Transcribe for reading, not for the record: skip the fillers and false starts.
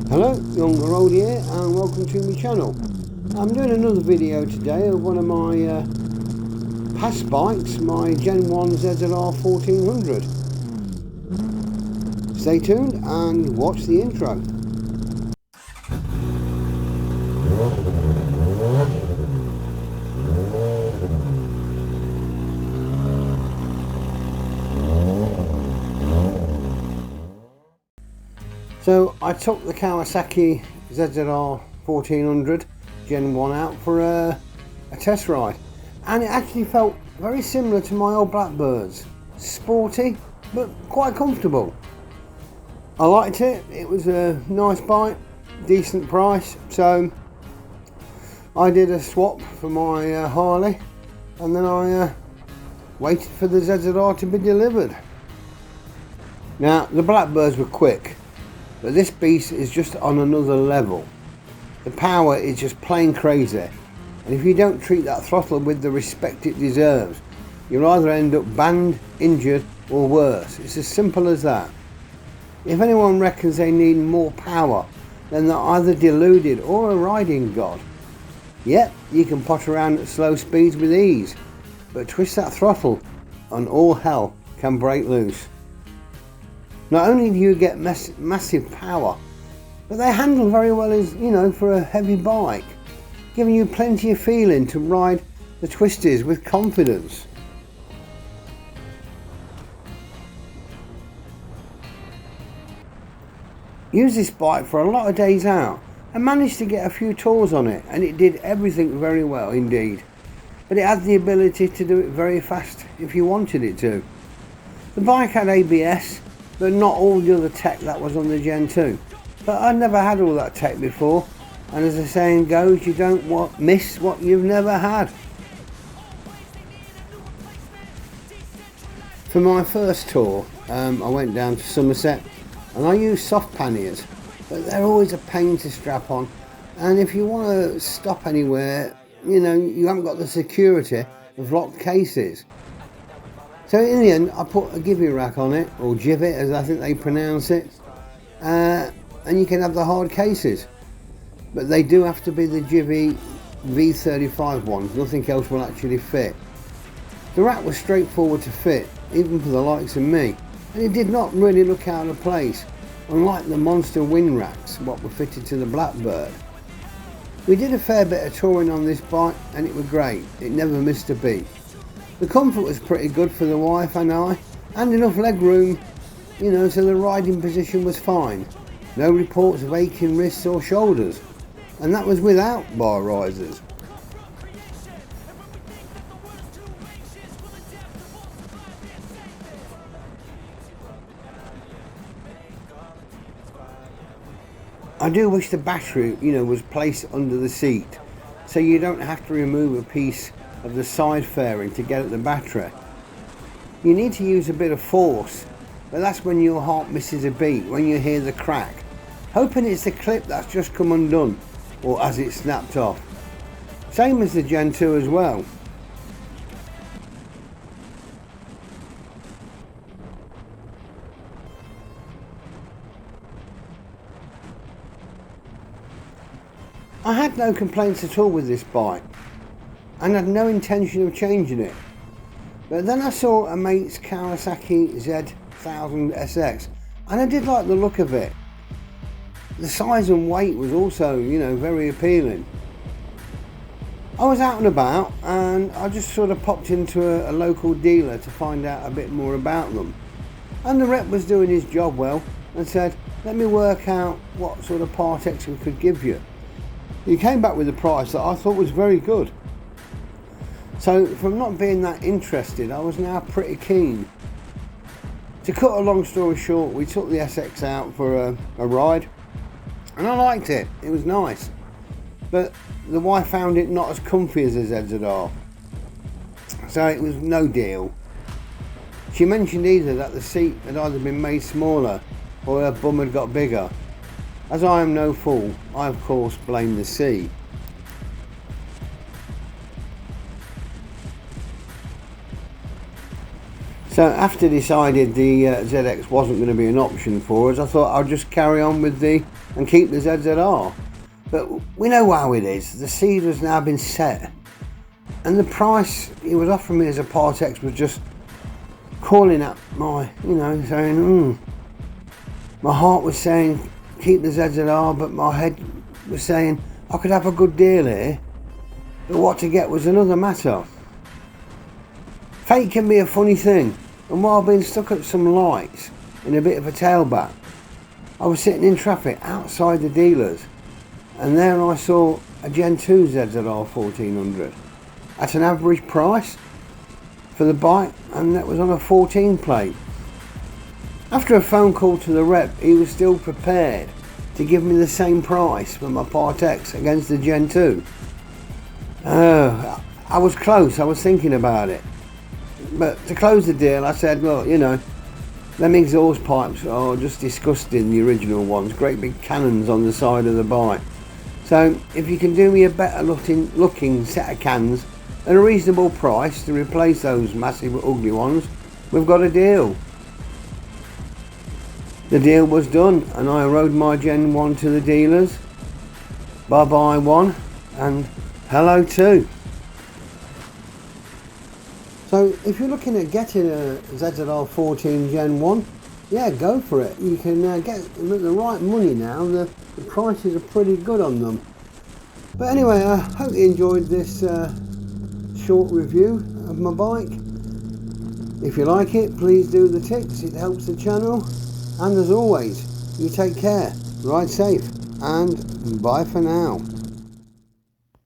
Hello, Younger Road here, and welcome to my channel. I'm doing another video today of one of my past bikes, my Gen 1 ZZR 1400. Stay tuned and watch the intro. So I took the Kawasaki ZZR 1400 Gen 1 out for a test ride, and it actually felt very similar to my old Blackbirds. Sporty but quite comfortable. I liked it. It was a nice bike, decent price, so I did a swap for my Harley, and then I waited for the ZZR to be delivered. Now the Blackbirds were quick, but this beast is just on another level. The power is just plain crazy, and if you don't treat that throttle with the respect it deserves, you'll either end up banned, injured, or worse. It's as simple as that. If anyone reckons they need more power, then they're either deluded or a riding god. Yep, you can pot around at slow speeds with ease, but twist that throttle and all hell can break loose. Not only do you get massive power, but they handle very well as, for a heavy bike, giving you plenty of feeling to ride the twisties with confidence. Used this bike for a lot of days out and managed to get a few tours on it, and it did everything very well indeed. But it had the ability to do it very fast if you wanted it to. The bike had ABS, but not all the other tech that was on the Gen 2. But I'd never had all that tech before, and as the saying goes, you don't miss what you've never had. For my first tour, I went down to Somerset, and I used soft panniers, but they're always a pain to strap on, and if you want to stop anywhere, you haven't got the security of locked cases. So in the end, I put a givvy rack on it, or givet as I think they pronounce it, and you can have the hard cases. But they do have to be the Givvy V35 ones, nothing else will actually fit. The rack was straightforward to fit, even for the likes of me, and it did not really look out of place, unlike the monster wind racks, what were fitted to the Blackbird. We did a fair bit of touring on this bike, and it was great, it never missed a beat. The comfort was pretty good for the wife and I, and enough leg room, so the riding position was fine. No reports of aching wrists or shoulders, and that was without bar risers. I do wish the battery, was placed under the seat, so you don't have to remove a piece of the side fairing to get at the battery. You need to use a bit of force, but that's when your heart misses a beat, when you hear the crack, hoping it's the clip that's just come undone, or as it snapped off. Same as the Gen 2 as well. I had no complaints at all with this bike, and had no intention of changing it. But then I saw a mate's Kawasaki ZZR SX, and I did like the look of it. The size and weight was also, very appealing. I was out and about, and I just sort of popped into a local dealer to find out a bit more about them. And the rep was doing his job well, and said, let me work out what sort of part X we could give you. He came back with a price that I thought was very good. So from not being that interested, I was now pretty keen. To cut a long story short, we took the SX out for a ride, and I liked it. It was nice, but the wife found it not as comfy as a ZZR, so it was no deal. She mentioned either that the seat had either been made smaller or her bum had got bigger. As I am no fool, I of course blame the sea. So after decided the ZX wasn't going to be an option for us, I thought I'd just carry on with and keep the ZZR. But we know how it is. The seed has now been set, and the price he was offering me as a Part X was just calling up my, saying, my heart was saying keep the ZZR, but my head was saying I could have a good deal here, but what to get was another matter. Fate can be a funny thing, and while being stuck at some lights in a bit of a tailback, I was sitting in traffic outside the dealers, and there I saw a Gen 2 ZZR 1400 at an average price for the bike, and that was on a 14 plate. After a phone call to the rep, he was still prepared to give me the same price for my Part X against the Gen 2. I was close, I was thinking about it. But to close the deal, I said, look, them exhaust pipes are just disgusting, the original ones, great big cannons on the side of the bike. So if you can do me a better looking set of cans at a reasonable price to replace those massive ugly ones, we've got a deal. The deal was done, and I rode my Gen 1 to the dealers. Bye bye 1 and hello 2. So if you're looking at getting a ZZR 14 Gen 1, yeah, go for it. You can get them at the right money now. The prices are pretty good on them. But anyway, I hope you enjoyed this short review of my bike. If you like it, please do the ticks, it helps the channel. And as always, you take care, ride safe, and bye for now.